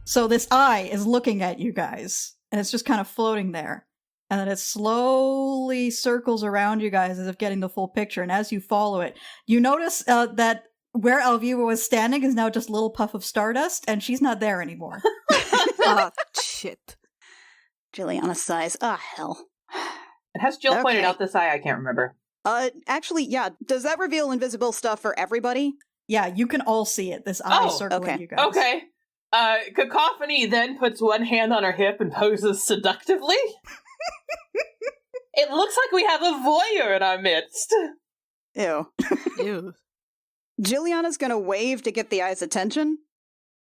So this eye is looking at you guys, and it's just kind of floating there. And then it slowly circles around you guys as if getting the full picture. And as you follow it, you notice that where Alviva was standing is now just a little puff of stardust, and she's not there anymore. Oh, shit. Juliana sighs. Ah, hell. And has Jill pointed out this eye? I can't remember. Actually, yeah. Does that reveal invisible stuff for everybody? Yeah, you can all see it. This eye circling you guys. Okay. Cacophony then puts one hand on her hip and poses seductively. It looks like we have a voyeur in our midst. Ew. Ew. Juliana's gonna wave to get the eye's attention.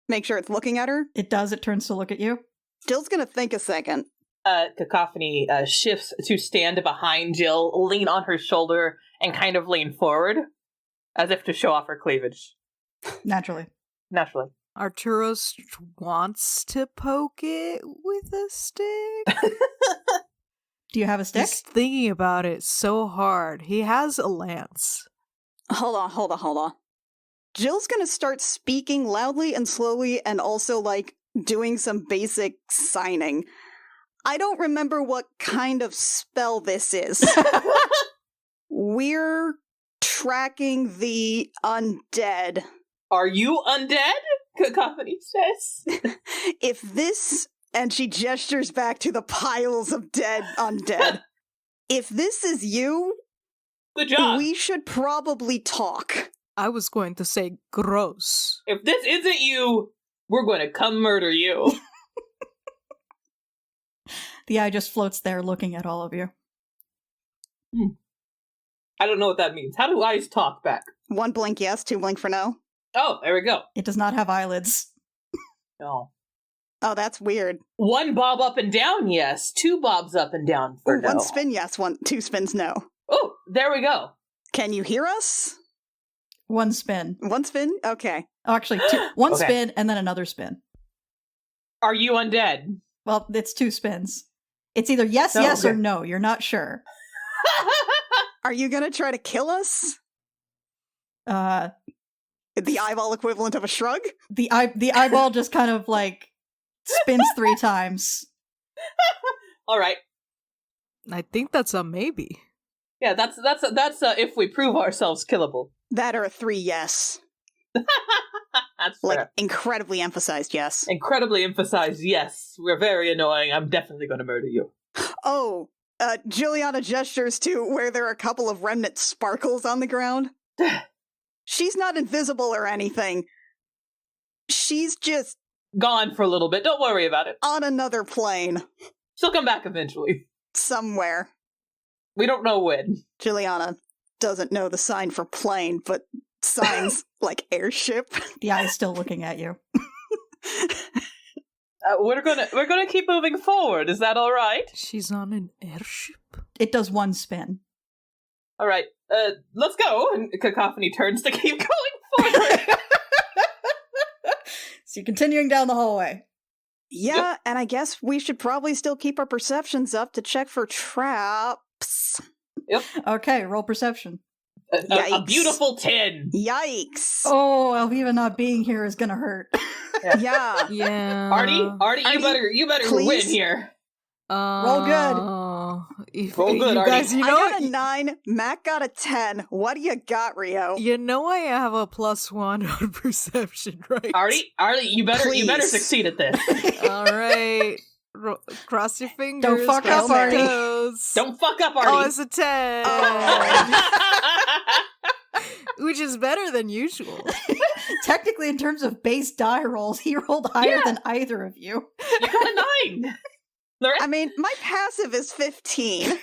Make sure it's looking at her. It does. It turns to look at you. Jill's gonna think a second. Cacophony shifts to stand behind Jill, lean on her shoulder, and kind of lean forward, as if to show off her cleavage. Naturally. Arturos wants to poke it with a stick. Do you have a stick? He's thinking about it so hard. He has a lance. Hold on. Jill's gonna start speaking loudly and slowly and also, doing some basic signing. I don't remember what kind of spell this is. We're tracking the undead. Are you undead? Cacophony says. If this, and she gestures back to the piles of dead undead, if this is you, Good job. we should probably talk. I was going to say gross. If this isn't you, we're going to come murder you. The eye just floats there looking at all of you. I don't know what that means. How do eyes talk back? 1 blink yes, 2 blink for no. Oh, there we go. It does not have eyelids. No. Oh, that's weird. 1 bob up and down, yes. 2 bobs up and down for no. 1 spin yes, 2 spins no. Oh, there we go. Can you hear us? 1 spin. 1 spin? Okay. Oh, actually, 1 Okay. spin and then another spin. Are you undead? Well, it's 2 spins. It's either yes, Oh, yes, okay. or no. You're not sure. Are you gonna try to kill us? The eyeball equivalent of a shrug? The eyeball just kind of spins 3 times. All right. I think that's a maybe. Yeah, that's if we prove ourselves killable. That or a 3 yes. That's fair. Incredibly emphasized yes. Incredibly emphasized, yes. We're very annoying. I'm definitely going to murder you. Oh, Juliana gestures to where there are a couple of remnant sparkles on the ground. She's not invisible or anything. She's just Gone for a little bit. Don't worry about it. on another plane. She'll come back eventually. Somewhere. We don't know when. Juliana doesn't know the sign for plane, but signs like airship. The eye is still looking at you. We're gonna keep moving forward. Is that all right? She's on an airship. It does 1 spin. All right. Let's go. And Cacophony turns to keep going forward. So you're continuing down the hallway. Yeah, and I guess we should probably still keep our perceptions up to check for traps. Okay, roll perception. A beautiful 10. Yikes. Oh, Alviva not being here is gonna hurt. Yeah. Yeah. Artie, you better please? win here. Roll good. Roll good, you Artie. guys, I got a 9, Mac got a 10. What do you got, Rio? You know I have a +1 on perception, right? Artie, you better Please. succeed at this. All right. Cross your fingers. Don't fuck cross up, your Artie. toes. Don't fuck up, Artie. Oh, it's a 10. Which is better than usual. Technically, in terms of base die rolls, he rolled higher than either of you. You got a 9. I mean, my passive is 15.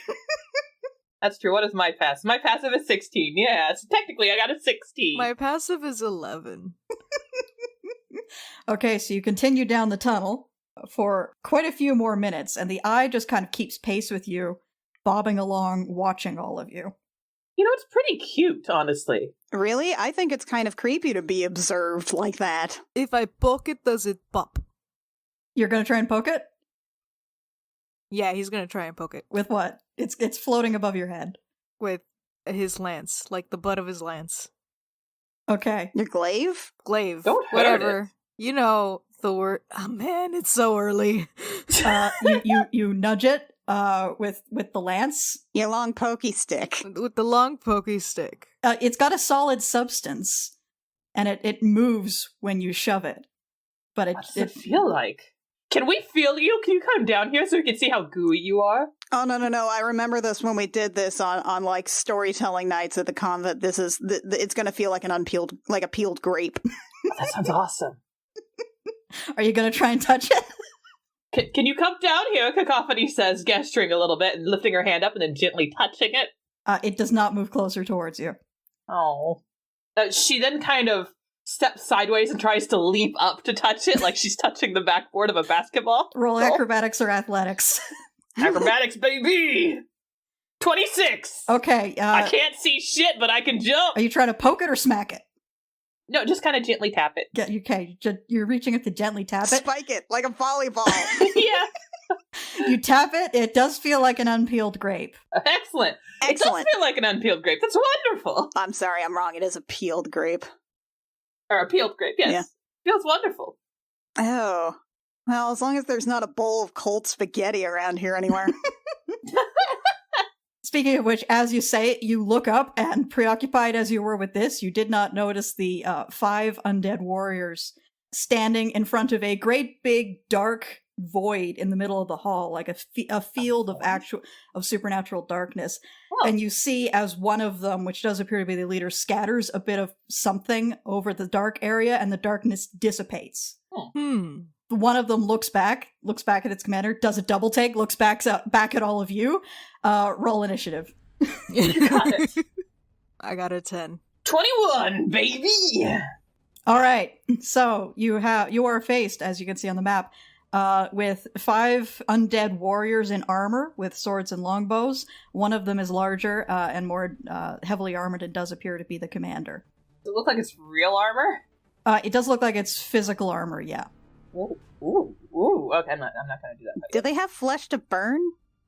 That's true. What is my passive? My passive is 16. Yeah, so technically I got a 16. My passive is 11. Okay, so you continue down the tunnel for quite a few more minutes, and the eye just kind of keeps pace with you, bobbing along, watching all of you. It's pretty cute, honestly. Really? I think it's kind of creepy to be observed like that. If I poke it, does it pop? You're gonna try and poke it? Yeah, he's gonna try and poke it With what? It's floating above your head. with his lance, like the butt of his lance. Okay. Your glaive? Glaive. Don't hurt whatever. You know, Thor. Oh man, it's so early. You nudge it with the lance. Your long pokey stick. With the long pokey stick. It's got a solid substance, and it moves when you shove it. But What does it feel like? Can we feel you? Can you come down here so we can see how gooey you are? Oh, no. I remember this when we did this on like storytelling nights at the convent. This is, it's going to feel like a peeled grape. That sounds awesome. Are you gonna try and touch it? Can you come down here? Cacophony says, gesturing a little bit and lifting her hand up and then gently touching it. It does not move closer towards you. Oh. She then kind of steps sideways and tries to leap up to touch it like she's touching the backboard of a basketball. Roll acrobatics or athletics. Acrobatics, baby! 26! Okay. I can't see shit, but I can jump! Are you trying to poke it or smack it? No, just kind of gently tap it. Okay, you're reaching up to gently tap it. Spike it like a volleyball. Yeah. You tap it, it does feel like an unpeeled grape. Excellent. It does feel like an unpeeled grape. That's wonderful. I'm sorry, I'm wrong. It is a peeled grape. Or a peeled grape, yes. Yeah. Feels wonderful. Oh. Well, as long as there's not a bowl of cold spaghetti around here anywhere. Speaking of which, as you say it, you look up, and preoccupied as you were with this, you did not notice the 5 undead warriors standing in front of a great big dark void in the middle of the hall, like a field of supernatural darkness. Oh. And you see as one of them, which does appear to be the leader, scatters a bit of something over the dark area, and the darkness dissipates. One of them looks back at its commander, does a double take, looks back at all of you. Roll initiative. You got it. I got a 10. 21, baby! All right. So you are faced, as you can see on the map, with 5 undead warriors in armor with swords and longbows. One of them is larger and more heavily armored and does appear to be the commander. Does it look like it's real armor? It does look like it's physical armor, yeah. Ooh. Okay, I'm not gonna do that. Do they have flesh to burn?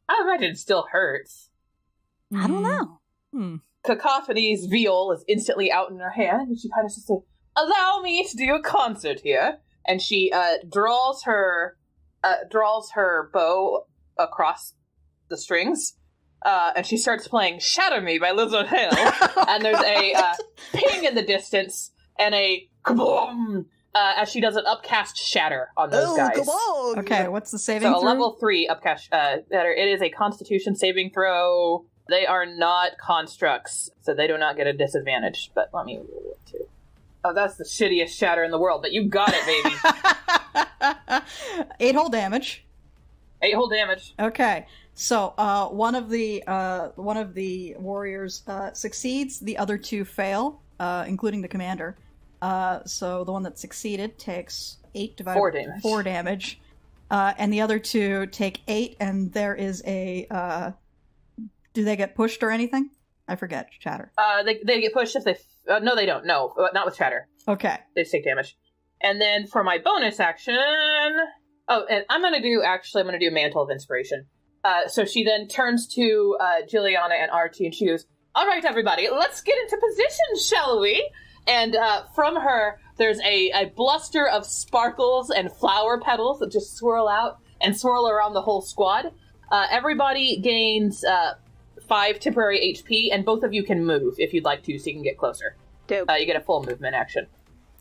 I imagine it still hurts. I don't know. Cacophony's viol is instantly out in her hand, and she kind of says, "Allow me to do a concert here." And she draws her bow across the strings, and she starts playing "Shatter Me" by Lizard Hill. And there's a ping in the distance and a kaboom as she does an upcast shatter on those guys. Come on! Okay, what's the saving So a throw? level 3 upcast shatter. It is a Constitution saving throw. They are not constructs, so they do not get a disadvantage. But let me roll it too. Oh, that's the shittiest shatter in the world, but you got it, baby. 8 whole damage. 8 whole damage. Okay, so one of the warriors succeeds. The other 2 fail, including the commander. So the one that succeeded takes 8 divided 4 damage. 4 damage, and the other 2 take 8. And there is a. Do they get pushed or anything? I forget. Chatter. They get pushed if they. No, they don't. No, not with shatter. Okay. They just take damage. And then for my bonus action. Oh, and I'm gonna do Mantle of Inspiration. So she then turns to Juliana and Archie, and she goes, "All right, everybody, let's get into position, shall we?" And from her, there's a bluster of sparkles and flower petals that just swirl out and swirl around the whole squad. Everybody gains 5 temporary HP, and both of you can move if you'd like to, so you can get closer. Dope. You get a full movement action.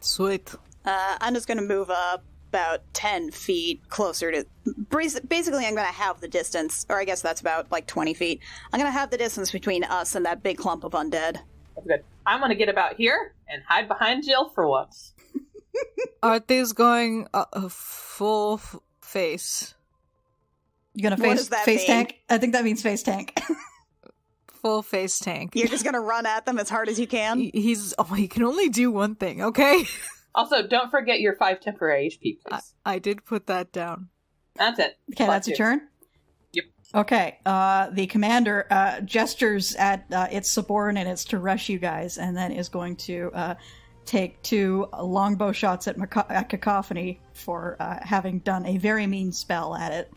Sweet. I'm just going to move up about 10 feet closer to... Basically, I'm going to have the distance, or I guess that's about, 20 feet. I'm going to have the distance between us and that big clump of undead. That's good. I'm going to get about here and hide behind Jill for once. Artie's going full face. You gonna What does that face mean? tank? I think that means face tank. Full face tank. You're just going to run at them as hard as you can? He can only do one thing, okay? Also, don't forget your 5 temporary HP, please. I did put that down. That's it. Okay, that's your turn. Yep. Okay, the commander gestures at its subordinates to rush you guys, and then is going to take 2 longbow shots at Cacophony for having done a very mean spell at it.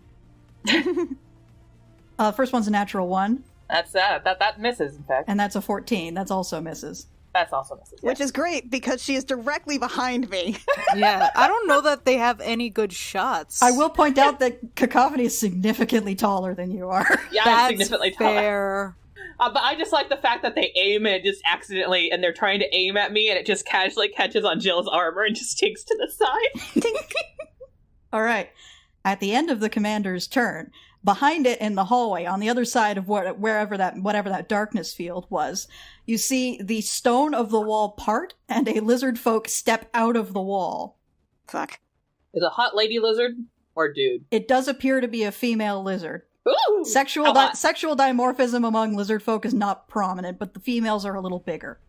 First one's a natural 1. That misses, in fact. And that's a 14. That's also misses. That's also misses. Which is great, because she is directly behind me. Yeah, I don't know that they have any good shots. I will point out that Cacophony is significantly taller than you are. Yeah, That's I'm significantly taller. fair. But I just like the fact that they aim and just accidentally, and they're trying to aim at me, and it just casually catches on Jill's armor and just takes to the side. All right. At the end of the commander's turn, behind it in the hallway, on the other side of whatever that darkness field was, you see the stone of the wall part and a lizard folk step out of the wall. Fuck. Is a hot lady lizard or dude? It does appear to be a female lizard. Ooh! Sexual dimorphism among lizard folk is not prominent, but the females are a little bigger.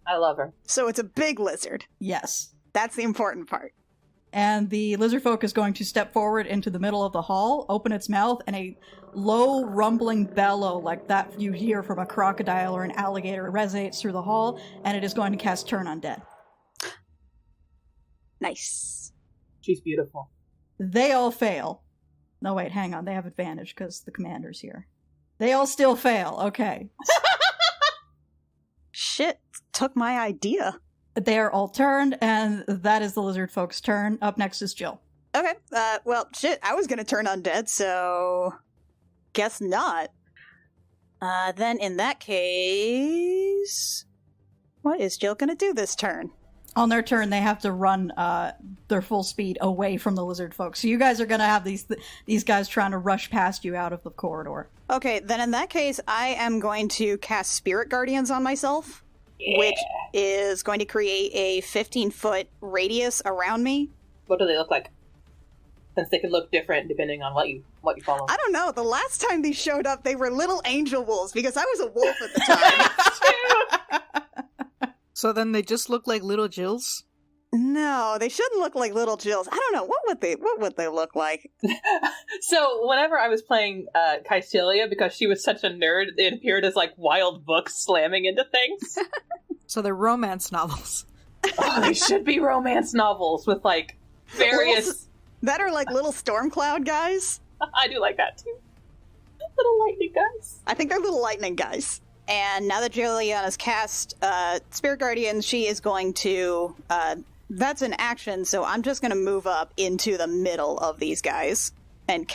I love her. So it's a big lizard. Yes. That's the important part. And the lizard folk is going to step forward into the middle of the hall, open its mouth, and a low rumbling bellow like that you hear from a crocodile or an alligator resonates through the hall, and it is going to cast Turn Undead. Nice. She's beautiful. They all fail. No, wait, hang on. They have advantage because the commander's here. They all still fail. Okay. Shit, took my idea. They are all turned, and that is the lizard folk's turn. Up next is Jill. Okay, well, shit, I was gonna turn undead, so... guess not. Then in that case... what is Jill gonna do this turn? On their turn, they have to run their full speed away from the lizard folk. So you guys are going to have these guys trying to rush past you out of the corridor. Okay, then in that case, I am going to cast Spirit Guardians on myself, which is going to create a 15-foot radius around me. What do they look like? Since they could look different depending on what you follow. I don't know. The last time these showed up, they were little angel wolves, because I was a wolf at the time. So then they just look like little Jills? No, they shouldn't look like little Jills. I don't know. What would they look like? So whenever I was playing Kystelia, because she was such a nerd, it appeared as like wild books slamming into things. So they're romance novels. Oh, they should be romance novels with like various... That are like little storm cloud guys. I do like that too. Little lightning guys. I think they're little lightning guys. And now that Juliana's cast Spirit Guardian, she is going to... that's an action, so I'm just going to move up into the middle of these guys. And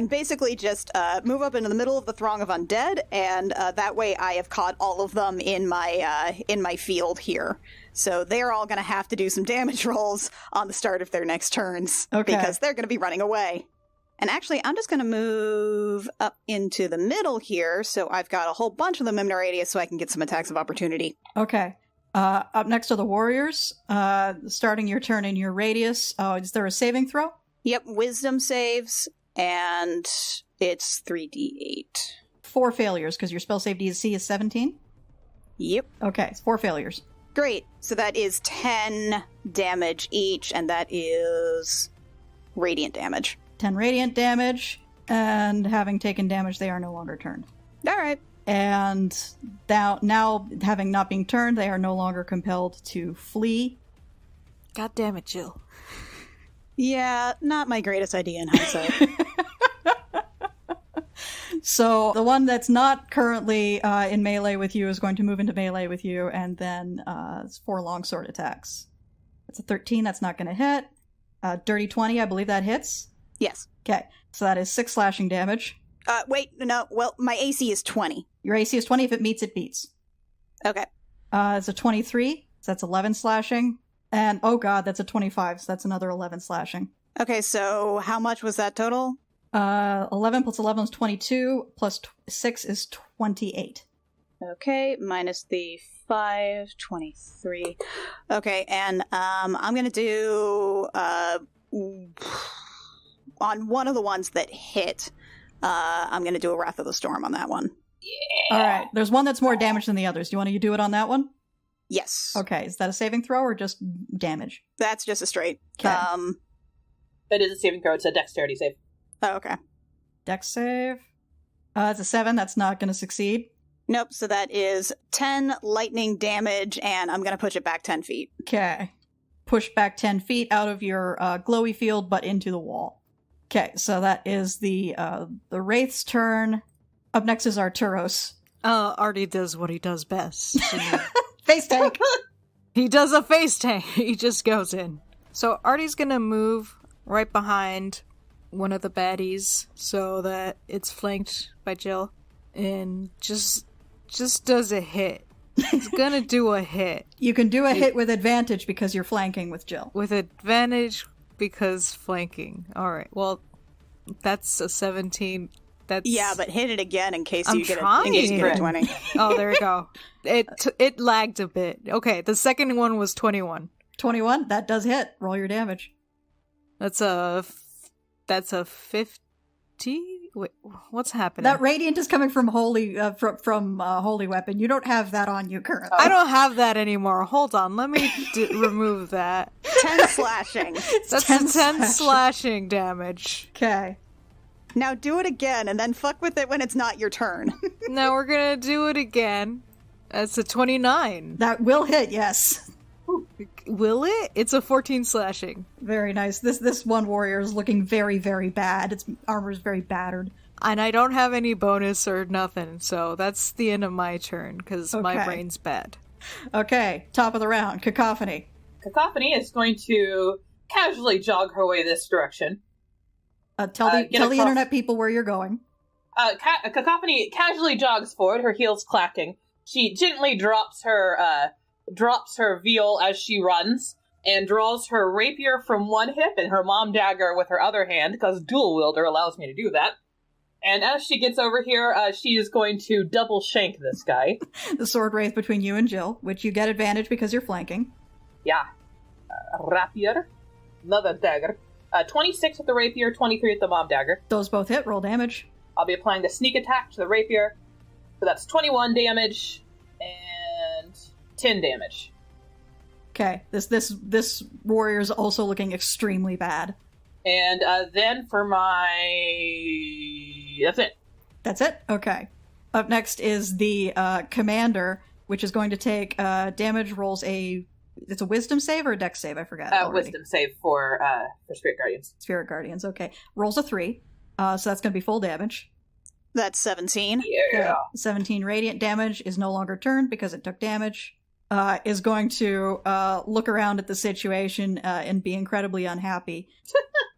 basically just move up into the middle of the throng of undead, and that way I have caught all of them in my field here. So they're all going to have to do some damage rolls on the start of their next turns, because they're going to be running away. And actually, I'm just going to move up into the middle here, so I've got a whole bunch of them in my radius so I can get some attacks of opportunity. Okay. Up next are the warriors. Starting your turn in your radius. Is there a saving throw? Yep, wisdom saves, and it's 3d8. 4 failures, because your spell save DC is 17? Yep. Okay, it's 4 failures. Great. So that is 10 damage each, and that is radiant damage. 10 radiant damage, and having taken damage, they are no longer turned. All right. And now, having not been turned, they are no longer compelled to flee. God damn it, Jill. Yeah, not my greatest idea in hindsight. So the one that's not currently in melee with you is going to move into melee with you, and then it's 4 longsword attacks. It's a 13, that's not going to hit. Dirty 20, I believe that hits. Yes. Okay, so that is 6 slashing damage. Wait, no, well, my AC is 20. Your AC is 20, if it meets, it beats. Okay. It's a 23, so that's 11 slashing. And, oh god, that's a 25, so that's another 11 slashing. Okay, so how much was that total? 11 plus 11 is 22, plus 6 is 28. Okay, minus the 5, 23. Okay, and I'm going to do, on one of the ones that hit, I'm going to do a Wrath of the Storm on that one. Yeah. Alright, there's one that's more damage than the others. Do you want to do it on that one? Yes. Okay, is that a saving throw or just damage? That's just a straight. Okay. That is a saving throw. It's a dexterity save. Oh, okay. Dex save. It's a 7. That's not going to succeed. Nope, so that is 10 lightning damage, and I'm going to push it back 10 feet. Okay. Push back 10 feet out of your glowy field, but into the wall. Okay, so that is the Wraith's turn. Up next is Arturos. Artie does what he does best. Face tank! He does a face tank. He just goes in. So Artie's gonna move right behind one of the baddies so that it's flanked by Jill. And just does a hit. He's gonna do a hit. You can do a hit with advantage because you're flanking with Jill. With advantage because flanking. Alright, well, that's a 17. That's... Yeah, but hit it again in case I'm you get trying. a 20. Oh, there we go. It lagged a bit. Okay, the second one was 21. 21? That does hit. Roll your damage. That's a 50? Wait, what's happening? That radiant is coming from holy holy weapon. You don't have that on you currently. I don't have that anymore. Hold on, let me remove that. 10 slashing. That's 10 slashing damage. Okay. Now do it again, and then fuck with it when it's not your turn. Now we're gonna do it again. That's a 29. That will hit, yes. Will it? It's a 14 slashing. Very nice. This one warrior is looking very, very bad. Its armor is very battered. And I don't have any bonus or nothing, so that's the end of my turn, because my Okay. brain's bad. Okay, top of the round. Cacophony. Cacophony is going to casually jog her way this direction. Tell the across- internet people where you're going. Cacophony casually jogs forward, her heels clacking. She gently drops her veal as she runs, and draws her rapier from one hip and her mom dagger with her other hand, because dual wielder allows me to do that. And as she gets over here, she is going to double shank this guy. The sword wraith between you and Jill, which you get advantage because you're flanking. Yeah. Rapier. Another dagger. 26 with the rapier, 23 with the mom dagger. Those both hit. Roll damage. I'll be applying the sneak attack to the rapier. So that's 21 damage and 10 damage. Okay, this warrior is also looking extremely bad. And then for my... That's it. That's it? Okay. Up next is the commander, which is going to take damage, rolls it's a wisdom save or a dex save? I forgot already. Wisdom save for Spirit Guardians. Spirit Guardians, okay. Rolls a 3, so that's going to be full damage. That's 17. Yeah. Okay. 17 radiant damage is no longer turned because it took damage. Is going to look around at the situation and be incredibly unhappy.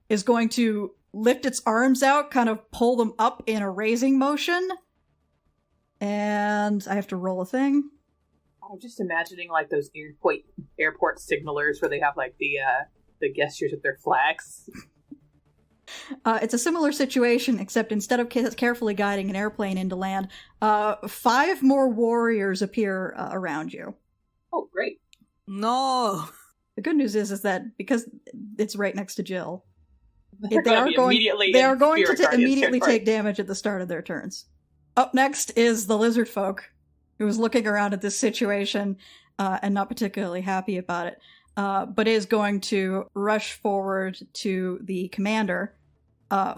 Is going to lift its arms out, kind of pull them up in a raising motion. And I have to roll a thing. I'm just imagining like those airport signalers where they have like the gestures with their flags. It's a similar situation, except instead of carefully guiding an airplane into land, 5 more warriors appear around you. Oh, great. No. The good news is that because it's right next to Jill, They're they are going to immediately territory. take damage at the start of their turns. Up next is the lizard folk, who is looking around at this situation and not particularly happy about it, but is going to rush forward to the commander,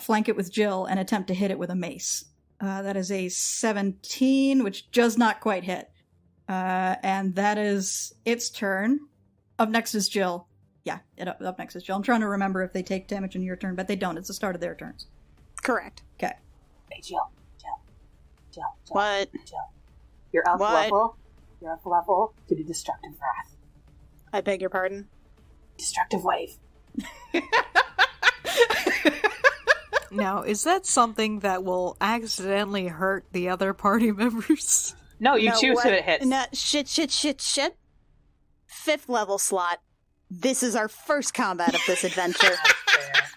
flank it with Jill, and attempt to hit it with a mace. That is a 17, which does not quite hit. And that is its turn. Up next is Jill. Yeah, up next is Jill. I'm trying to remember if they take damage in your turn, but they don't. It's the start of their turns. Correct. Okay. Hey, Jill. What? Jill. Your elf What? level to do destructive wrath. I beg your pardon? Destructive wave. Now, is that something that will accidentally hurt the other party members? No, you No, choose what? if it hits. No, shit. 5th level slot. This is our first combat of this adventure.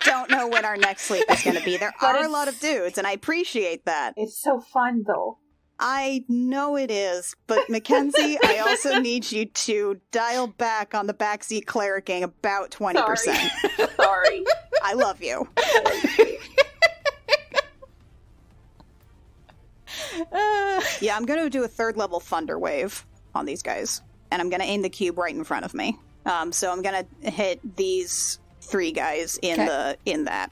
Don't know when our next sleep is going to be. There But are a it's- lot of dudes, and I appreciate that. It's so fun, though. I know it is, but Mackenzie, I also need you to dial back on the backseat clericing about 20%. Sorry. I love you. Yeah, I'm going to do a 3rd level thunder wave on these guys, and I'm going to aim the cube right in front of me. So I'm going to hit these 3 guys in Okay. that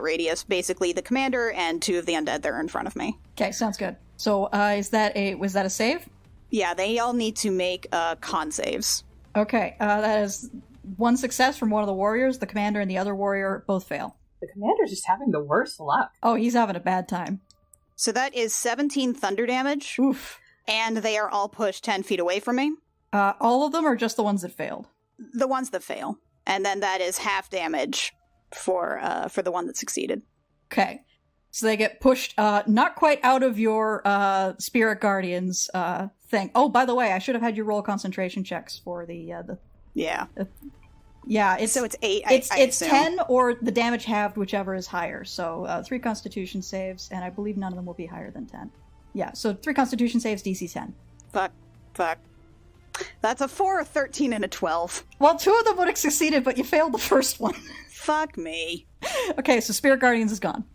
radius. Basically, the commander and 2 of the undead that are in front of me. Okay, sounds good. So, was that a save? Yeah, they all need to make con saves. Okay, that is one success from one of the warriors. The commander and the other warrior both fail. The commander's just having the worst luck. Oh, he's having a bad time. So that is 17 thunder damage. Oof. And they are all pushed 10 feet away from me. All of them or just the ones that failed? The ones that fail. And then that is half damage for the one that succeeded. Okay. So they get pushed, not quite out of your spirit guardians thing. Oh, by the way, I should have had you roll concentration checks for the Yeah. Yeah, it's 8. It's I it's assume. 10 or the damage halved, whichever is higher. So 3 Constitution saves, and I believe none of them will be higher than 10. Yeah, so 3 Constitution saves, DC 10. Fuck. That's a 4, a 13, and a 12. Well, 2 of them would have succeeded, but you failed the first one. Fuck me. Okay, so Spirit Guardians is gone.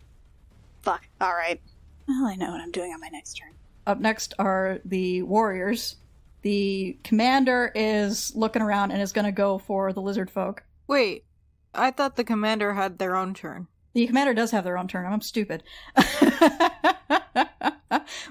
Fuck. Alright. Well, I know what I'm doing on my next turn. Up next are the warriors. The commander is looking around and is going to go for the lizard folk. Wait, I thought the commander had their own turn. The commander does have their own turn. I'm stupid.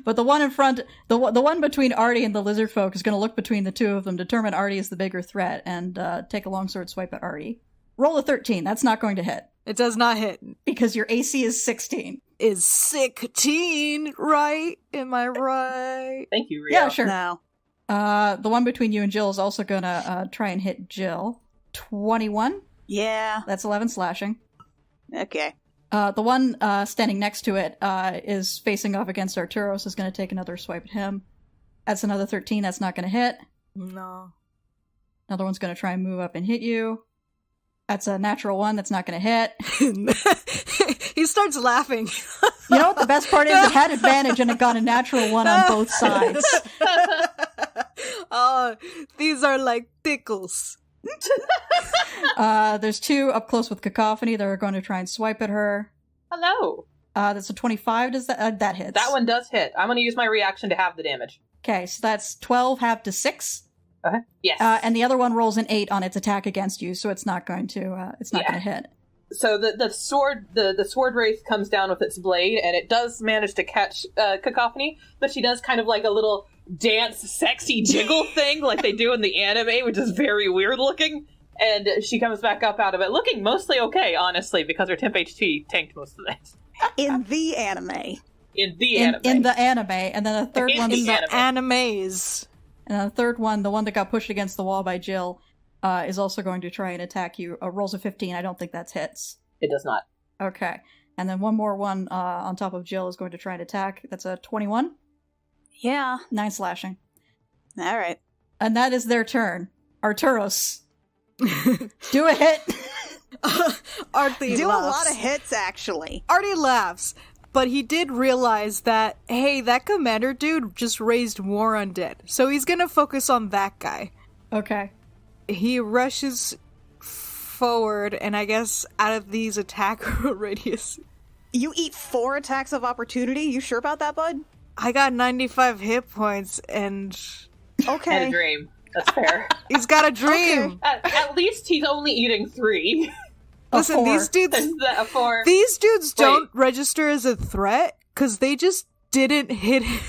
But the one in front, the one between Artie and the lizard folk is going to look between the two of them, determine Artie is the bigger threat, and take a longsword swipe at Artie. Roll a 13. That's not going to hit. It does not hit. Because your AC is 16. Is 16, right? Am I right? Thank you, Rio. Yeah, sure. No. The one between you and Jill is also going to try and hit Jill. 21. Yeah. That's 11 slashing. Okay. The one standing next to it is facing off against Arturos, is going to take another swipe at him. That's another 13. That's not going to hit. No. Another one's going to try and move up and hit you. That's a natural 1. That's not going to hit. He starts laughing. You know what the best part is? It had advantage and it got a natural 1 on both sides. Oh, these are like tickles. There's 2 up close with Cacophony that are going to try and swipe at her. Hello. That's a 25. Does that hits? That one does hit. I'm going to use my reaction to have the damage. Okay, so that's 12 halved to 6. Yes. And the other one rolls an 8 on its attack against you, so it's not going to going to hit. So the sword wraith comes down with its blade, and it does manage to catch Cacophony, but she does kind of like a little dance, sexy jiggle thing like they do in the anime, which is very weird looking. And she comes back up out of it, looking mostly okay, honestly, because her temp HP tanked most of that. In the anime. In the anime. In the anime, and then a third one. In the animes. And the third one, the one that got pushed against the wall by Jill, is also going to try and attack you. Rolls a 15. I don't think that's hits. It does not. Okay. And then one more one on top of Jill is going to try and attack. That's a 21. Yeah. 9 slashing. All right. And that is their turn. Arturos. Do a hit. Artie Do laughs. a lot of hits, actually. Artie laughs, but he did realize that, hey, that commander dude just raised more undead, so he's gonna focus on that guy. Okay. He rushes forward, and I guess out of these attack radius, You eat 4 attacks of opportunity? You sure about that, bud? I got 95 hit points, and Okay. And a dream. That's fair. he's got a dream. At least he's only eating 3. Listen, 4. these dudes, A 4. these dudes Wait. don't register as a threat because they just didn't hit him.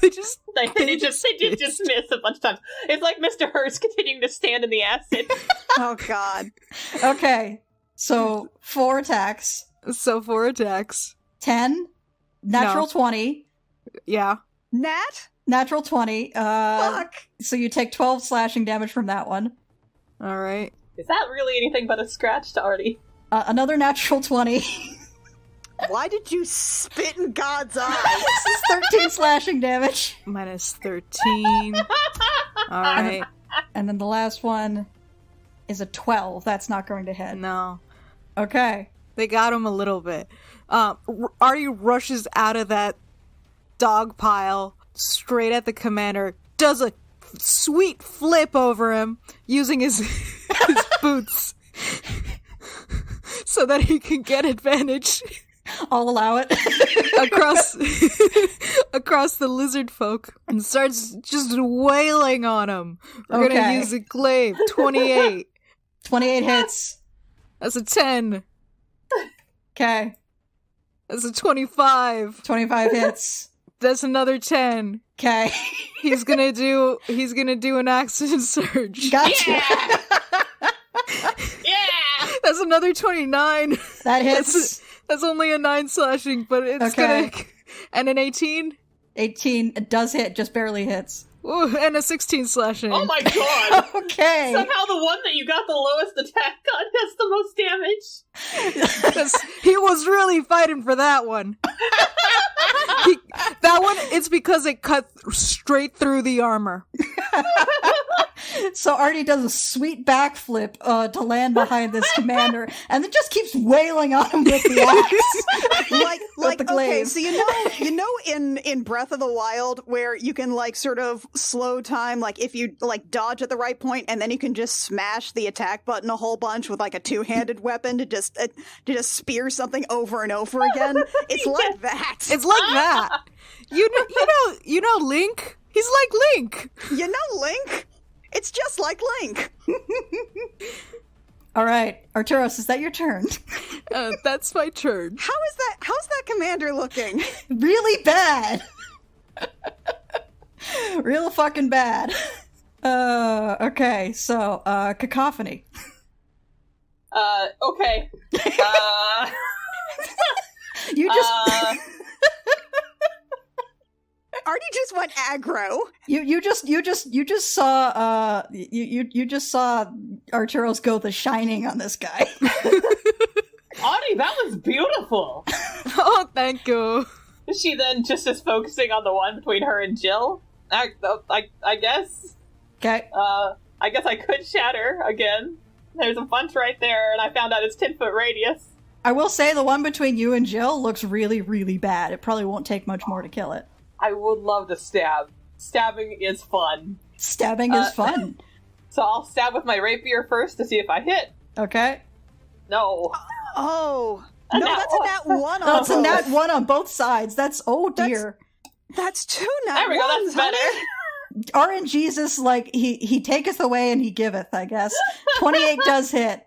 they They did just miss a bunch of times. It's like Mr. Hurst continuing to stand in the acid. Oh, God. Okay. So 4 attacks. So 4 attacks. 10. Natural 20. Yeah. Nat? Natural 20. Fuck. So you take 12 slashing damage from that one. All right. Is that really anything but a scratch to Artie? Another natural 20. Why did you spit in God's eyes? 13 slashing damage. Minus 13. All right. And then the last one is a 12. That's not going to hit. No. Okay. They got him a little bit. Artie rushes out of that dog pile straight at the commander, does a sweet flip over him using his boots so that he can get advantage I'll allow it. across the lizard folk and starts just wailing on him. We're gonna Okay. use a glaive. 28. 28 hits. That's a 10. Okay. That's a 25. 25 hits. That's another 10. Okay. He's gonna do an accident surge. Gotcha. Yeah! That's another 29. That hits. That's only a 9 slashing, but it's Okay. gonna... And an 18? 18 it does hit, just barely hits. Ooh, and a 16 slashing. Oh my god! Okay. Somehow the one that you got the lowest attack on has the most damage. 'Cause he was really fighting for that one. That one, it's because it cut straight through the armor. So Artie does a sweet backflip to land behind this commander, and it just keeps wailing on him with the axe. like the okay, glaive. so you know in Breath of the Wild where you can like sort of slow time, like if you like dodge at the right point, and then you can just smash the attack button a whole bunch with like a two-handed weapon to just spear something over and over again. It's like that. It's like that. You know Link? He's like Link. You know Link? It's just like Link. All right, Arturos, is that your turn? That's my turn. How's that commander looking? Really bad. Real fucking bad. Okay, so, cacophony. Okay. You just... Artie just went aggro. You just saw you just saw Arturos go the shining on this guy. Audie, that was beautiful! Oh, thank you. She then just is focusing on the one between her and Jill. I guess. Okay. I guess I could shatter again. There's a bunch right there, and I found out it's 10-foot radius. I will say the one between you and Jill looks really, really bad. It probably won't take much more to kill it. I would love to stab. Stabbing is fun. Stabbing is fun. So I'll stab with my rapier first to see if I hit. Okay. No. Oh. A No, nat that's a one. nat one on That's a both. nat one on both sides. That's dear. That's two nat There we go, ones, that's better. honey. RNGesus, like, he taketh away and he giveth, I guess. 28 does hit.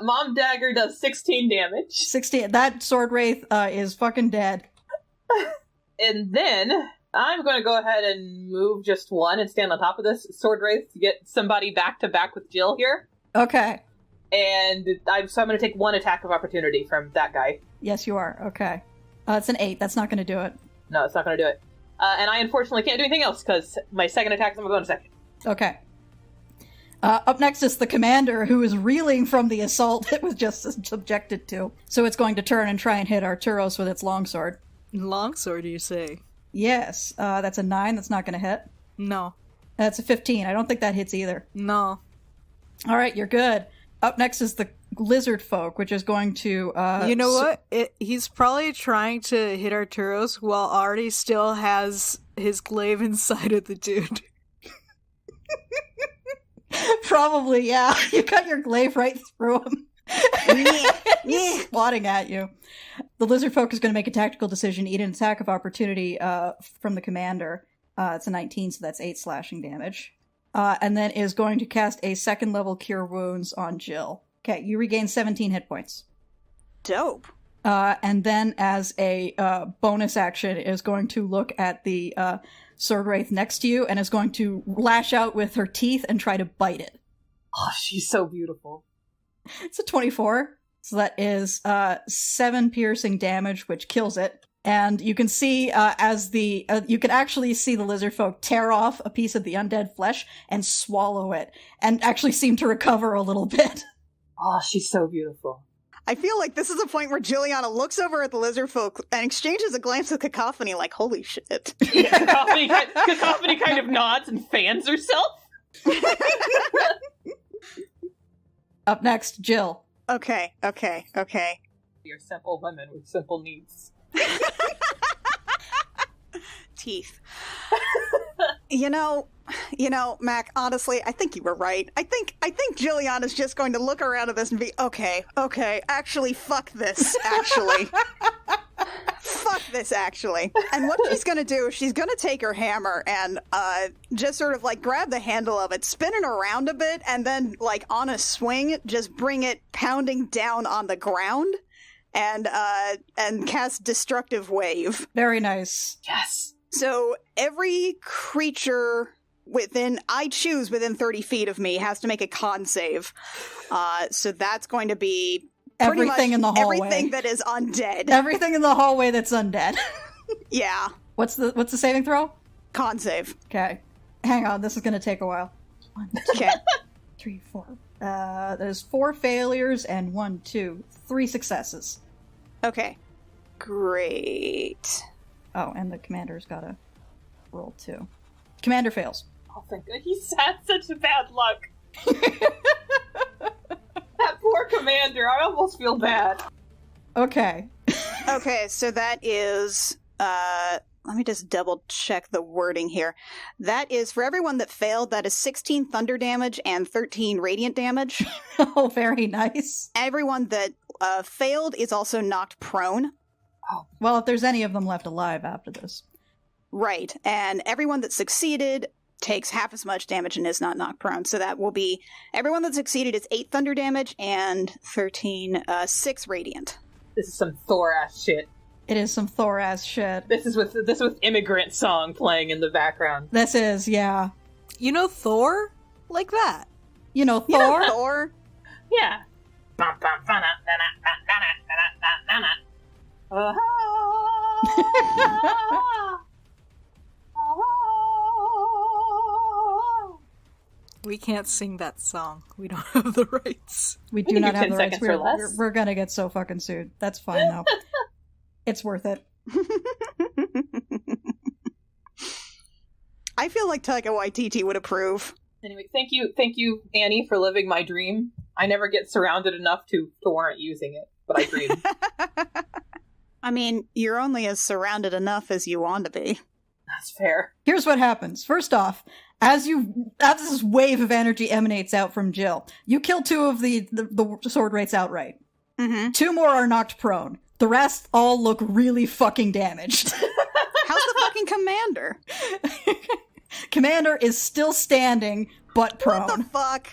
Mom Dagger does 16 damage. 16. That sword wraith is fucking dead. And then I'm going to go ahead and move just one and stand on top of this sword wraith to get somebody back to back with Jill here. Okay. And so I'm going to take one attack of opportunity from that guy. Yes, you are. Okay. It's an 8. That's not going to do it. No, it's not going to do it. And I unfortunately can't do anything else because my second attack is on my bonus action. Okay. Up next is the commander, who is reeling from the assault it was just subjected to. So it's going to turn and try and hit Arturos with its longsword. Longsword, you say? Yes. That's a 9. That's not going to hit. No. That's a 15. I don't think that hits either. No. All right, you're good. Up next is the lizard folk, which is going to... You know what? He's probably trying to hit Arturos while Artie still has his glaive inside of the dude. Probably, yeah. You cut your glaive right through him. He's swatting at you. The lizard folk is going to make a tactical decision, eat an attack of opportunity from the commander. It's a 19, so that's 8 slashing damage. And then is going to cast a second level Cure Wounds on Jill. Okay, you regain 17 hit points. Dope. And then as a bonus action is going to look at the sword wraith next to you and is going to lash out with her teeth and try to bite it. Oh, she's so beautiful. It's a 24. So that is 7 piercing damage, which kills it. And you can see as the you can actually see the lizard folk tear off a piece of the undead flesh and swallow it, and actually seem to recover a little bit. Oh, she's so beautiful. I feel like this is a point where Juliana looks over at the lizard folk and exchanges a glance with Cacophony like, holy shit. Cacophony kind of nods and fans herself. Up next, Jill. Okay. You're simple women with simple needs. Teeth. You know, Mac, honestly, I think you were right. I think Juliana's just going to look around at this and be, okay, actually, fuck this, actually. Fuck this, actually. And what she's going to do is she's going to take her hammer and just sort of, like, grab the handle of it, spin it around a bit, and then, like, on a swing, just bring it pounding down on the ground. and cast Destructive Wave. Very nice. Yes. So every creature I choose within 30 feet of me has to make a con save. So that's going to be Everything in the hallway. Everything that is undead. Everything in the hallway that's undead. Yeah. What's the saving throw? Con save. Okay. Hang on, this is gonna take a while. 1, 2, Okay. 3, 4. There's 4 failures and 1, 2, 3 successes. Okay. Great. Oh, and the commander's gotta roll too. Commander fails. Oh, thank God. He's had such bad luck. That poor commander. I almost feel bad. Okay. Okay, so that is, let me just double check the wording here. That is, for everyone that failed, that is 16 thunder damage and 13 radiant damage. Oh, very nice. Everyone that failed is also knocked prone. Oh. Well, if there's any of them left alive after this. Right, and everyone that succeeded takes half as much damage and is not knocked prone. So that will be, everyone that succeeded is 8 thunder damage and 6 radiant. This is some Thor-ass shit. It is some Thor-ass shit. This is with Immigrant Song playing in the background. This is, yeah. You know Thor? Like that. You know Thor? You know Thor? Yeah. We can't sing that song. We don't have the rights. We do not have the 10 rights. seconds or less. We're gonna get so fucking sued. That's fine, though. It's worth it. I feel like Taika Waititi would approve. Anyway, thank you, Annie, for living my dream. I never get surrounded enough to warrant using it, but I dream. I mean, you're only as surrounded enough as you want to be. That's fair. Here's what happens. First off, as this wave of energy emanates out from Jill, you kill 2 of the sword wraiths outright. Mm-hmm. 2 more are knocked prone. The rest all look really fucking damaged. How's the fucking commander? Commander is still standing, but prone. What the fuck?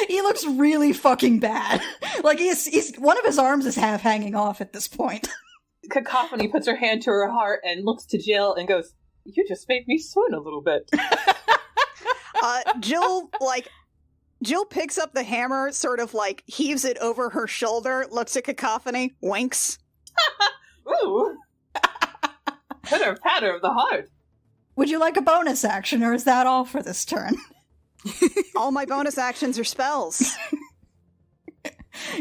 He looks really fucking bad. Like he's one of his arms is half hanging off at this point. Cacophony puts her hand to her heart and looks to Jill and goes, "You just made me swoon a little bit." Jill picks up the hammer, sort of like heaves it over her shoulder, looks at Cacophony, winks. Ooh. Pitter patter of the heart. Would you like a bonus action, or is that all for this turn? All my bonus actions are spells.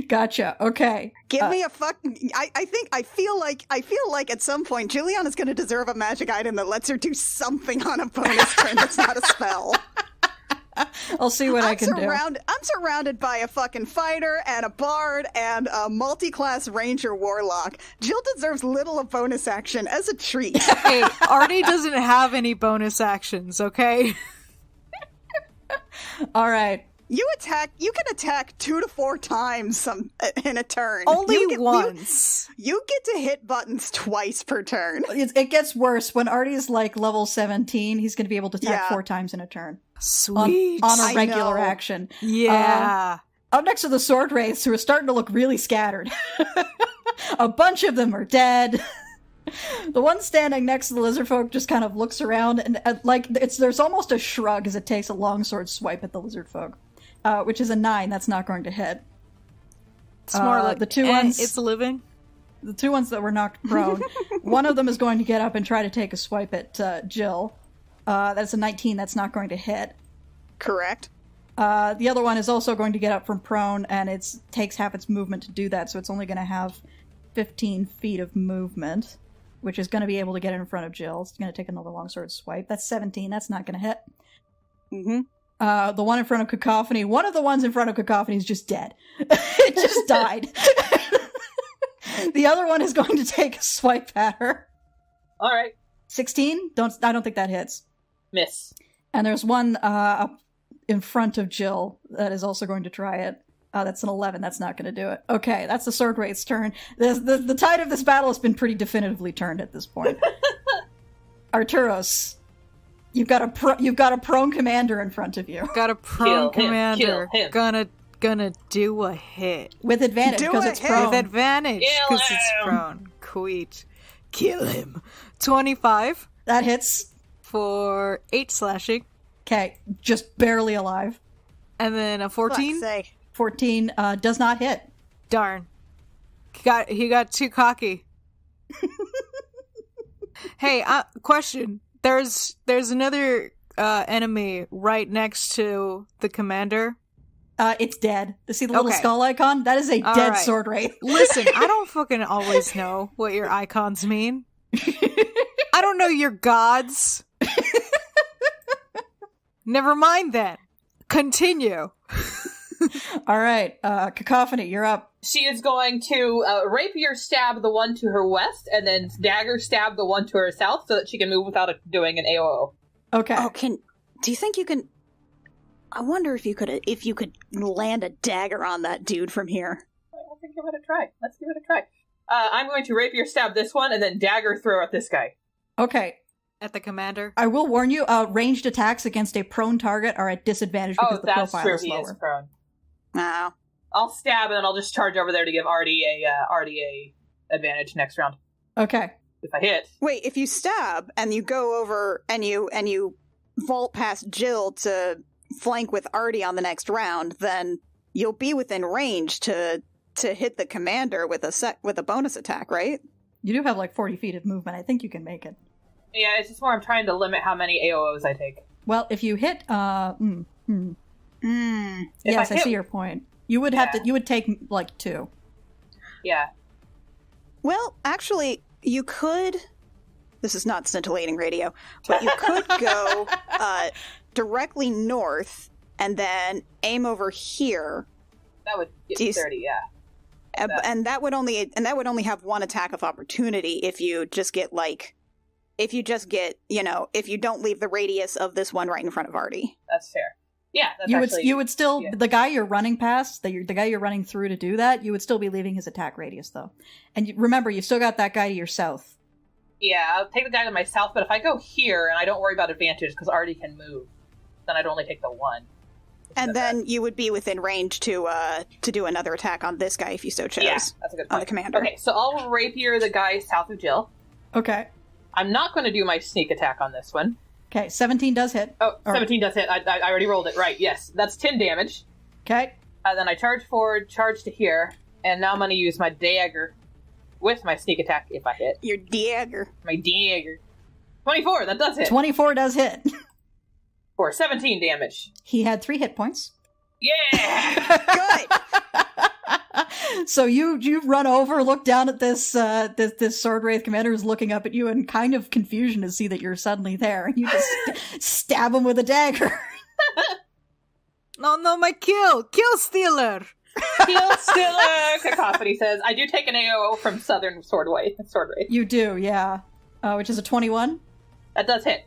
Gotcha. Okay. Give me a fucking. I feel like at some point Juliana's going to deserve a magic item that lets her do something on a bonus turn that's not a spell. I'll see what I can do. I'm surrounded by a fucking fighter and a bard and a multi-class ranger warlock. Jill deserves little a bonus action as a treat. Hey, Artie doesn't have any bonus actions, okay? All right. You can attack 2 to 4 times in a turn. Only once. You get to hit buttons twice per turn. It gets worse. When Artie's like level 17, he's going to be able to attack 4 times in a turn. Sweet. On a regular action. Yeah. Up next to the sword wraiths, who are starting to look really scattered. A bunch of them are dead. The one standing next to the lizard folk just kind of looks around and there's almost a shrug as it takes a longsword swipe at the lizard folk, which is a 9. That's not going to hit. It's more like the 2 ones. It's living. The 2 ones that were knocked prone. One of them is going to get up and try to take a swipe at Jill. That's a 19. That's not going to hit. Correct. The other one is also going to get up from prone, and it takes half its movement to do that, so it's only going to have 15 feet of movement, which is going to be able to get in front of Jill. It's going to take another longsword swipe. That's 17. That's not going to hit. Mm-hmm. The one in front of Cacophony, one of the ones in front of Cacophony is just dead. It just died. The other one is going to take a swipe at her. All right. 16? I don't think that hits. Miss. And there's one up in front of Jill that is also going to try it. That's an 11. That's not going to do it. Okay, that's the sword wraith's turn. The tide of this battle has been pretty definitively turned at this point. Arturos, you've got a prone commander in front of you. Got a prone commander. Kill him. Gonna gonna do a hit. With advantage, Do because a it's hit. prone. With advantage, Kill because it's him. prone. Queet. Kill him. 25 That hits. for 8 slashing. Okay, just barely alive. And then a 14. Fuck's sake. 14 does not hit. Darn. He got too cocky. Hey, question. There's another enemy right next to the commander. It's dead. See the little Okay. skull icon? That is a All dead right. sword wraith. Listen, I don't fucking always know what your icons mean. I don't know your gods. Never mind then. Continue. All right, Cacophony, you're up. She is going to rapier stab the one to her west, and then dagger stab the one to her south, so that she can move without doing an AOO. Okay. Oh, do you think you can... I wonder if you could land a dagger on that dude from here. I think give it a try. Let's give it a try. I'm going to rapier stab this one, and then dagger throw at this guy. Okay. At the commander. I will warn you, ranged attacks against a prone target are at disadvantage because the that's profile true. is He lower. is prone. Oh. I'll stab, and then I'll just charge over there to give Artie a advantage next round Okay. if I hit. Wait, if you stab and you go over and you vault past Jill to flank with Artie on the next round, then you'll be within range to hit the commander with a bonus attack, right? You do have like 40 feet of movement. I think you can make it. Yeah, it's just more I'm trying to limit how many AOOs I take. Well, if you hit, Hmm. yes, I hit- see your point. You would have to. You would take like 2. Yeah. Well, actually, you could... This is not scintillating radio, but you could go directly north and then aim over here. That would get Do you 30, yeah. And that would only have one attack of opportunity if you don't leave the radius of this one right in front of Artie. That's fair. Yeah, that's You would still yeah. the guy you're running past, the guy you're running through to do that. You would still be leaving his attack radius though. And remember, you've still got that guy to your south. Yeah, I'll take the guy to my south, but if I go here and I don't worry about advantage because Artie can move, then I'd only take the one. And then you would be within range to do another attack on this guy if you so chose. Yeah, that's a good point. On the commander. Okay, so I'll rapier the guy south of Jill. Okay. I'm not going to do my sneak attack on this one. Okay. 17 does hit. Oh, 17 does hit. I already rolled it. Right, yes. That's 10 damage. Okay. Then I charge forward, charge to here, and now I'm going to use my dagger with my sneak attack if I hit. Your dagger. My dagger. 24, that does hit. 24 does hit. For 17 damage. He had 3 hit points. Yeah! Good. So you run over, look down at this this sword wraith commander who's looking up at you in kind of confusion to see that you're suddenly there, and you just stab him with a dagger. No, my kill stealer. Heel Stiller! Cacophony says, I do take an AOO from Southern Sword Wraith. You do, yeah. Which is a 21. That does hit.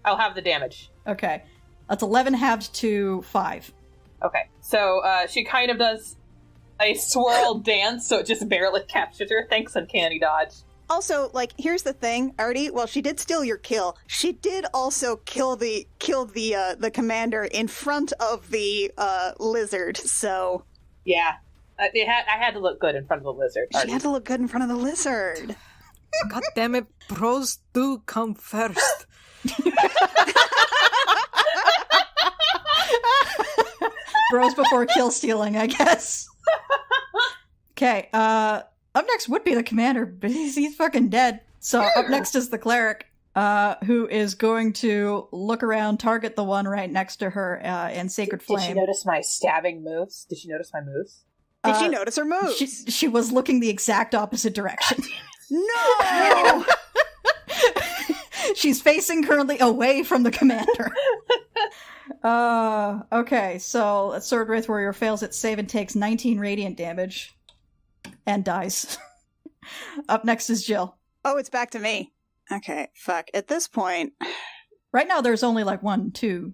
I'll have the damage. Okay. That's 11 halved to 5. Okay, so she kind of does a swirl dance, so it just barely captures her. Thanks, Uncanny Dodge. Also, here's the thing, Artie. Well, she did steal your kill. She did also kill the commander in front of the lizard. So Yeah, I had to look good in front of the lizard. she had to look good in front of the lizard. God damn it, bros do come first. Bros before kill stealing, I guess. Okay, up next would be the commander, but he's fucking dead. So up next is the cleric, who is going to look around, target the one right next to her in Sacred Flame. Did she notice my stabbing moves? Did she notice my moves? Did she notice her moves? She was looking the exact opposite direction. No! She's facing currently away from the commander. Okay, so Sword Wraith Warrior fails its save and takes 19 radiant damage. And dies. Up next is Jill. Oh, it's back to me. Okay, fuck. At this point... Right now there's only 1, 2,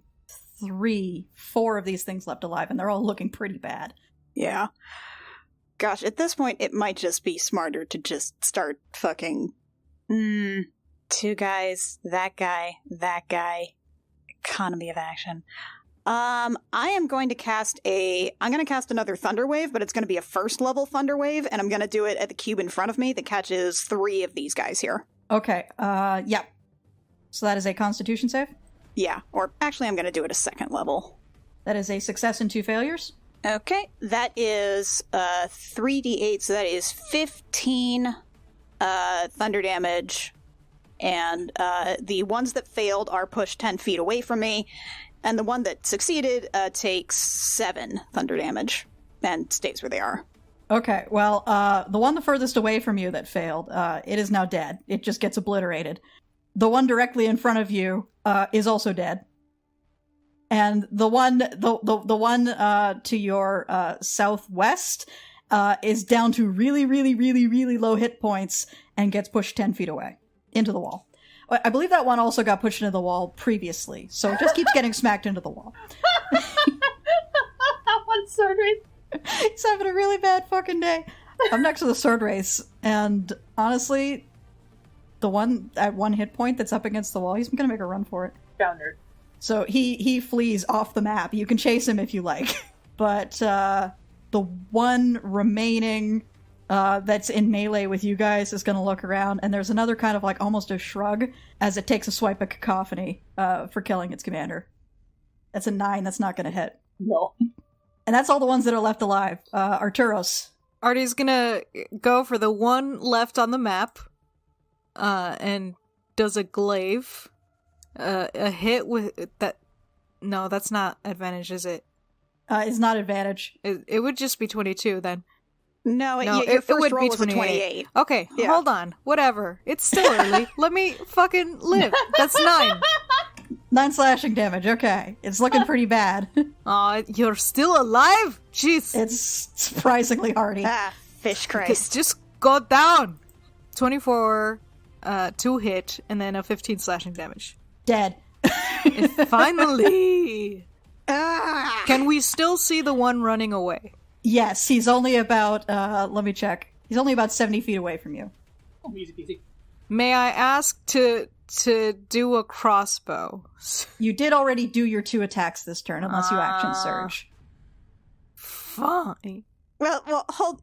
3, 4 of these things left alive, and they're all looking pretty bad. Yeah. Gosh, at this point, it might just be smarter to just start fucking... 2 guys, that guy, economy of action. I am going to cast another Thunder Wave, but it's going to be a first level Thunder Wave, and I'm going to do it at the cube in front of me that catches 3 of these guys here. Okay, yeah. So that is a Constitution save? Yeah, or actually I'm going to do it a second level. That is a success and 2 failures? Okay, that is 3d8, so that is 15 thunder damage, and the ones that failed are pushed 10 feet away from me, and the one that succeeded takes 7 thunder damage and stays where they are. Okay, well, the one the furthest away from you that failed, it is now dead. It just gets obliterated. The one directly in front of you is also dead. And the one to your southwest is down to really, really, really, really low hit points and gets pushed 10 feet away into the wall. I believe that one also got pushed into the wall previously, so it just keeps getting smacked into the wall. That one's so great. He's having a really bad fucking day. I'm next to the sword race, and honestly, the one at 1 hit point that's up against the wall, he's gonna make a run for it. Founder. So he flees off the map. You can chase him if you like. But the one remaining that's in melee with you guys is going to look around, and there's another kind of like almost a shrug as it takes a swipe at Cacophony for killing its commander. That's a 9. That's not going to hit. No. And that's all the ones that are left alive. Arturos. Artie's gonna go for the one left on the map and does a glaive. A hit with that. No, that's not advantage, is it? It's not advantage. It would just be 22 then. No, No, your it first would roll be was a 28. 28. Okay, Yeah. hold on. Whatever. It's still early. Let me fucking live. That's 9. 9 slashing damage. Okay. It's looking pretty bad. Aw, you're still alive? Jeez. It's surprisingly hardy. Fish Christ. Just go down. 24 to hit, and then a 15 slashing damage. Dead. Finally! Ah! Can we still see the one running away? Yes, he's only about, let me check. He's only about 70 feet away from you. Oh, easy peasy. May I ask to do a crossbow? You did already do your 2 attacks this turn, unless you action surge. Fine. Well,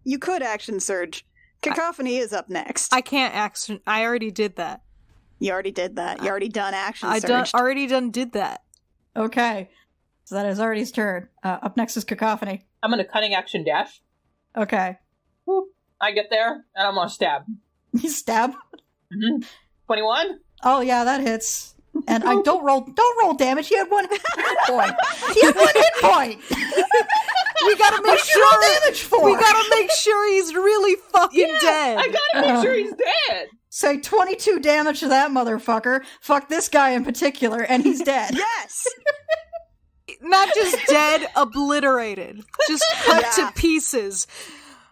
you could action surge. Cacophony is up next. I can't action. I already did that. You already did that. You already done action I surge. already did that. Okay. So that is Artie's turn. Up next is Cacophony. I'm gonna cunning action dash. Okay. Whoop. I get there, and I'm gonna stab. You stab. 21? Oh yeah, that hits. And I don't roll damage. He had 1 hit point. He had 1 hit point. We gotta make What'd you roll sure. damage for? We gotta make sure he's really fucking dead. I gotta make sure he's dead! Say 22 damage to that motherfucker. Fuck this guy in particular, and he's dead. Yes! Not just dead, obliterated. Just cut Yeah. to pieces.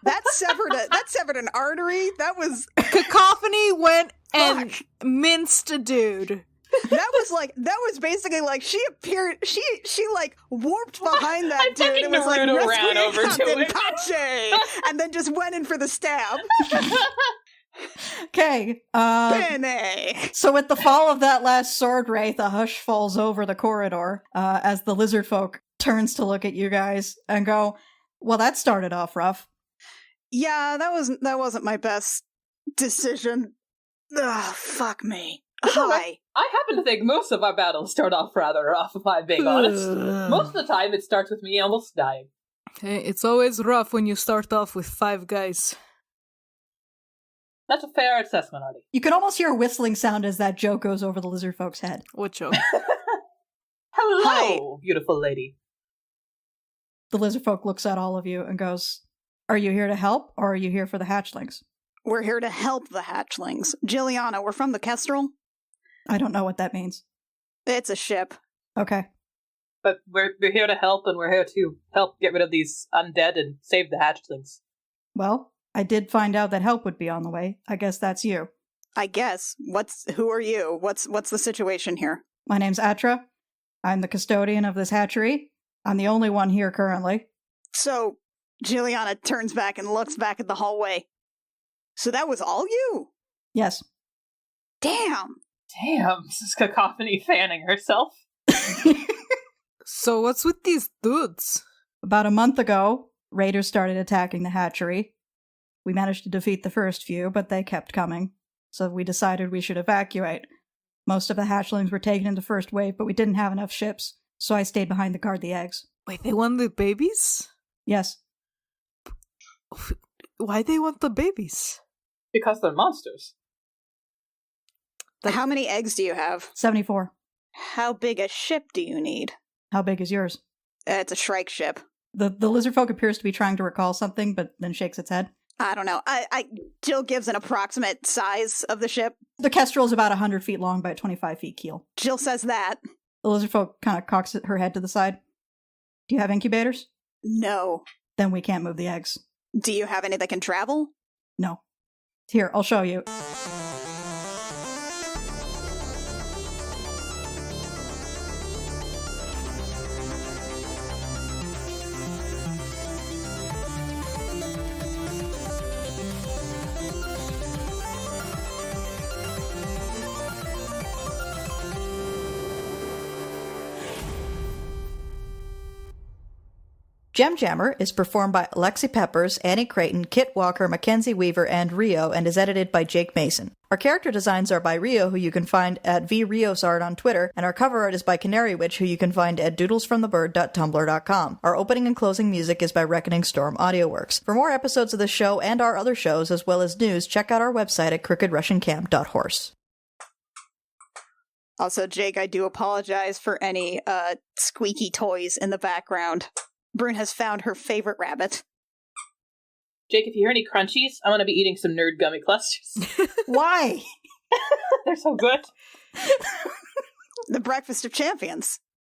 That severed an artery. That was Cacophony went and Fuck. minced a dude. that was basically like she appeared. She like warped behind that dude fucking and was like, Naruto "Rescue ran over to Captain it." Pache," and then just went in for the stab. Okay. Bene. So with the fall of that last sword wraith, a hush falls over the corridor as the lizard folk turns to look at you guys and go, well, that started off rough. Yeah, that wasn't my best decision. Ugh, fuck me. Hi. I happen to think most of our battles start off rather rough, if I'm being honest. Most of the time, it starts with me almost dying. Hey, it's always rough when you start off with 5 guys. That's a fair assessment, Artie. You can almost hear a whistling sound as that joke goes over the lizard folk's head. What joke? Hello, beautiful lady. The lizard folk looks at all of you and goes, are you here to help, or are you here for the hatchlings? We're here to help the hatchlings. Jilliana, we're from the Kestrel. I don't know what that means. It's a ship. Okay. But we're here to help, and we're here to help get rid of these undead and save the hatchlings. Well, I did find out that help would be on the way. I guess that's you. I guess. Who are you? What's the situation here? My name's Atra. I'm the custodian of this hatchery. I'm the only one here currently. So, Jilliana turns back and looks back at the hallway. So that was all you? Yes. Damn. Damn, this is Cacophony fanning herself. So what's with these dudes? About a month ago, raiders started attacking the hatchery. We managed to defeat the first few, but they kept coming. So we decided we should evacuate. Most of the hatchlings were taken in the first wave, but we didn't have enough ships, so I stayed behind to guard the eggs. Wait, they want the babies? Yes. Why they want the babies? Because they're monsters. How many eggs do you have? 74. How big a ship do you need? How big is yours? It's a Shrike ship. The lizard folk appears to be trying to recall something, but then shakes its head. I don't know. Jill gives an approximate size of the ship. The kestrel is about 100 feet long by 25 feet keel. Jill says that. The lizard folk kind of cocks her head to the side. Do you have incubators? No. Then we can't move the eggs. Do you have any that can travel? No. Here, I'll show you. Gem Jammer is performed by Alexi Peppers, Annie Creighton, Kit Walker, Mackenzie Weaver, and Rio, and is edited by Jake Mason. Our character designs are by Rio, who you can find at vriosart on Twitter, and our cover art is by Canary Witch, who you can find at doodlesfromthebird.tumblr.com. Our opening and closing music is by Reckoning Storm AudioWorks. For more episodes of this show and our other shows, as well as news, check out our website at crookedrussiancamp.horse. Also, Jake, I do apologize for any squeaky toys in the background. Brune has found her favorite rabbit. Jake, if you hear any crunchies, I'm going to be eating some nerd gummy clusters. Why? They're so good. The breakfast of champions.